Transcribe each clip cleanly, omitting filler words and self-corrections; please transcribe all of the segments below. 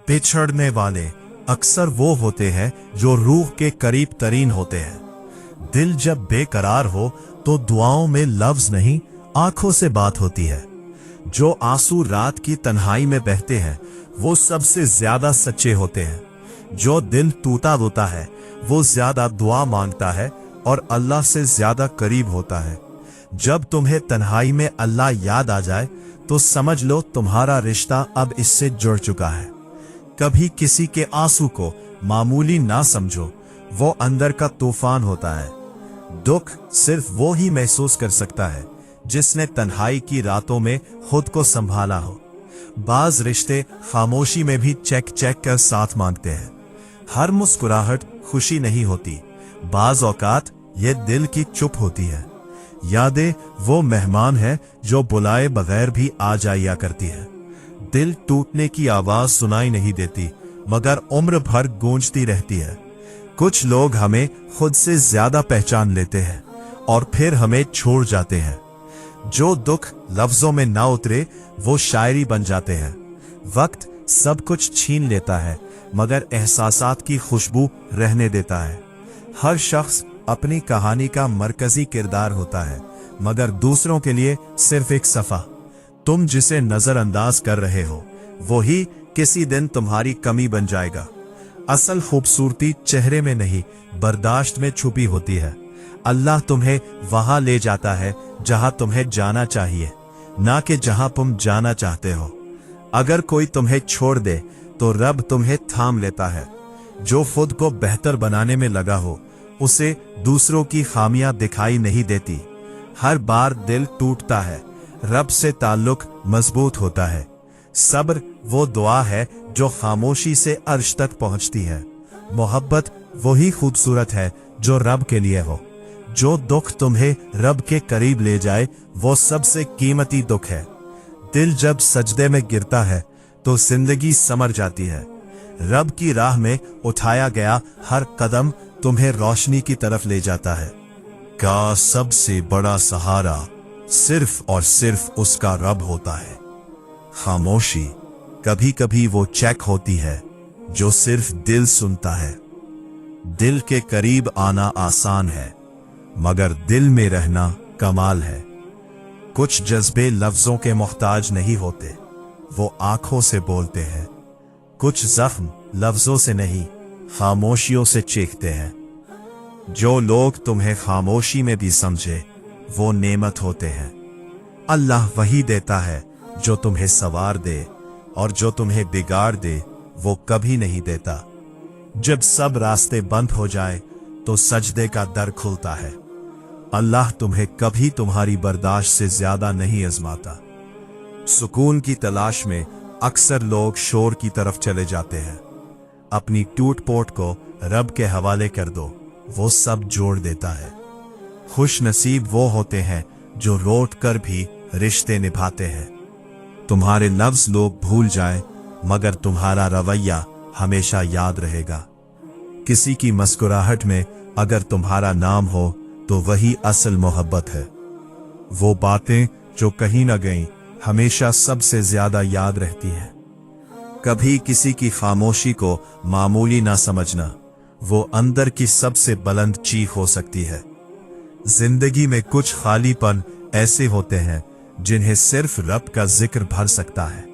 पिछड़ने वाले अक्सर वो होते हैं जो रूह के करीब तरीन होते हैं। दिल जब बेकरार हो तो दुआओं में लफ्ज नहीं, आंखों से बात होती है। जो आंसू रात की तन्हाई में बहते हैं वो सबसे ज्यादा सच्चे होते हैं। जो दिल टूटा रोता है वो ज्यादा दुआ मांगता है और अल्लाह से ज्यादा करीब होता है। जब तुम्हें तन्हाई में अल्लाह याद आ जाए तो समझ लो तुम्हारा रिश्ता अब इससे जुड़ चुका है। कभी किसी के आंसू को मामूली ना समझो, वो अंदर का तूफान होता है। दुख सिर्फ वो ही महसूस कर सकता है जिसने तन्हाई की रातों में खुद को संभाला हो। बाज रिश्ते खामोशी में भी चेक चेक कर साथ मांगते हैं। हर मुस्कुराहट खुशी नहीं होती, बाज औकात ये दिल की चुप होती है। यादें वो मेहमान है जो बुलाए बगैर भी आ जाया करती है। दिल टूटने की आवाज सुनाई नहीं देती मगर उम्र भर गूंजती रहती है। कुछ लोग हमें खुद से ज्यादा पहचान लेते हैं और फिर हमें छोड़ जाते हैं। जो दुख लफ्जों में ना उतरे वो शायरी बन जाते हैं। वक्त सब कुछ छीन लेता है मगर एहसासात की खुशबू रहने देता है। हर शख्स अपनी कहानी का मरकजी किरदार होता है मगर दूसरों के लिए सिर्फ एक सफा। तुम जिसे नजरअंदाज कर रहे हो वही किसी दिन तुम्हारी कमी बन जाएगा। असल खूबसूरती चेहरे में नहीं, बर्दाश्त में छुपी होती है। अल्लाह तुम्हें वहां ले जाता है जहां तुम्हें जाना चाहिए, ना कि जहां तुम जाना चाहते हो। अगर कोई तुम्हें छोड़ दे तो रब तुम्हें थाम लेता है। जो खुद को बेहतर बनाने में लगा हो उसे दूसरों की खामियां दिखाई नहीं देती। हर बार दिल टूटता है, रब से ताल्लुक मजबूत होता है। सब्र वो दुआ है जो खामोशी से अर्श तक पहुंचती है। मोहब्बत वही खूबसूरत है जो रब के लिए हो। जो दुख तुम्हें रब के करीब ले जाए वो सबसे कीमती दुख है। दिल जब सजदे में गिरता है तो जिंदगी समर जाती है। रब की राह में उठाया गया हर कदम तुम्हें रोशनी की तरफ ले जाता है। का सबसे बड़ा सहारा सिर्फ और सिर्फ उसका रब होता है। खामोशी कभी कभी वो चेक होती है जो सिर्फ दिल सुनता है। दिल के करीब आना आसान है मगर दिल में रहना कमाल है। कुछ जज्बे लफ्जों के मोहताज नहीं होते, वो आंखों से बोलते हैं। कुछ जख्म लफ्जों से नहीं, खामोशियों से चीखते हैं। जो लोग तुम्हें खामोशी में भी समझे वो नेमत होते हैं। अल्लाह वही देता है जो तुम्हें सवार दे और जो तुम्हें बिगाड़ दे वो कभी नहीं देता। जब सब रास्ते बंद हो जाए तो सजदे का दर खुलता है। अल्लाह तुम्हें कभी तुम्हारी बर्दाश्त से ज्यादा नहीं आजमाता। सुकून की तलाश में अक्सर लोग शोर की तरफ चले जाते हैं। अपनी टूट-पोट को रब के हवाले कर दो, वो सब जोड़ देता है। खुश नसीब वो होते हैं जो रोट कर भी रिश्ते निभाते हैं। तुम्हारे लफ्ज लोग भूल जाए मगर तुम्हारा रवैया हमेशा याद रहेगा। किसी की मुस्कुराहट में अगर तुम्हारा नाम हो तो वही असल मोहब्बत है। वो बातें जो कहीं न गईं हमेशा सबसे ज्यादा याद रहती हैं। कभी किसी की खामोशी को मामूली ना समझना, वो अंदर की सबसे बुलंद चीख हो सकती है। जिंदगी में कुछ खालीपन ऐसे होते हैं जिन्हें सिर्फ रब का जिक्र भर सकता है।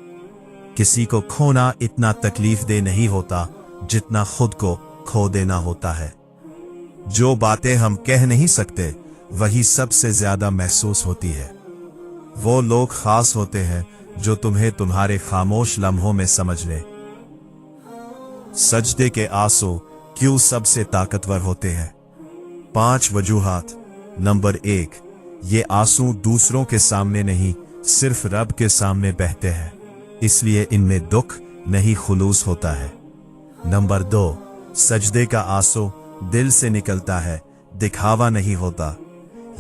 किसी को खोना इतना तकलीफ दे नहीं होता जितना खुद को खो देना होता है। जो बातें हम कह नहीं सकते वही सबसे ज्यादा महसूस होती है। वो लोग खास होते हैं जो तुम्हें तुम्हारे खामोश लम्हों में समझ ले। सजदे के आंसू क्यों सबसे ताकतवर होते हैं? 5 वजूहात। नंबर 1, ये आंसू दूसरों के सामने नहीं सिर्फ रब के सामने बहते हैं, इसलिए इनमें दुख नहीं खुलूस होता है। नंबर 2, सजदे का आंसू दिल से निकलता है, दिखावा नहीं होता।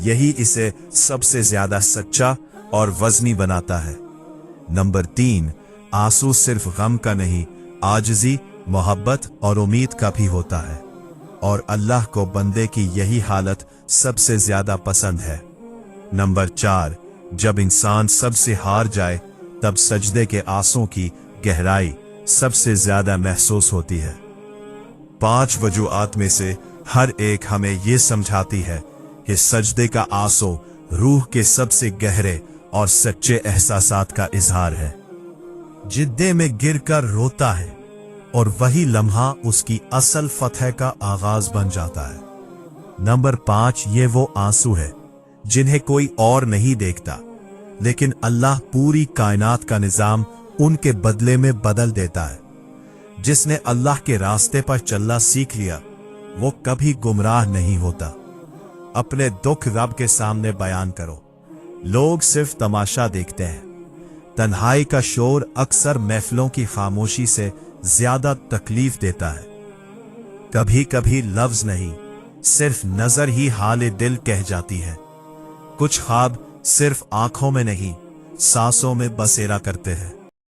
यही इसे सबसे ज्यादा सच्चा और वजनी बनाता है। नंबर 3, आंसू सिर्फ गम का नहीं, आजिज़ी, मोहब्बत और उम्मीद का भी होता है, और अल्लाह को बंदे की यही हालत सबसे ज्यादा पसंद है। नंबर 4, जब इंसान सबसे हार जाए तब सजदे के आंसू की गहराई सबसे ज्यादा महसूस होती है। 5 वजूहात में से हर एक हमें ये समझाती है कि सजदे का आंसू रूह के सबसे गहरे और सच्चे एहसासात का इजहार है। जिद्दे में गिरकर रोता है और वही लम्हा उसकी असल फतह का आगाज बन जाता है। नंबर 5, ये वो आंसू है जिन्हें कोई और नहीं देखता, लेकिन अल्लाह पूरी कायनात का निजाम उनके बदले में बदल देता है। जिसने अल्लाह के रास्ते पर चलना सीख लिया वो कभी गुमराह नहीं होता। अपने दुख रब के सामने बयान करो। लोग सिर्फ तमाशा देखते हैं। तन्हाई का शोर अक्सर महफिलों की खामोशी से ज्यादा तकलीफ देता है। कभी कभी लफ्ज नहीं, सिर्फ नजर ही हाले दिल कह जाती है। कुछ ख्वाब सिर्फ आंखों में नहीं, सांसों में बसेरा करते हैं।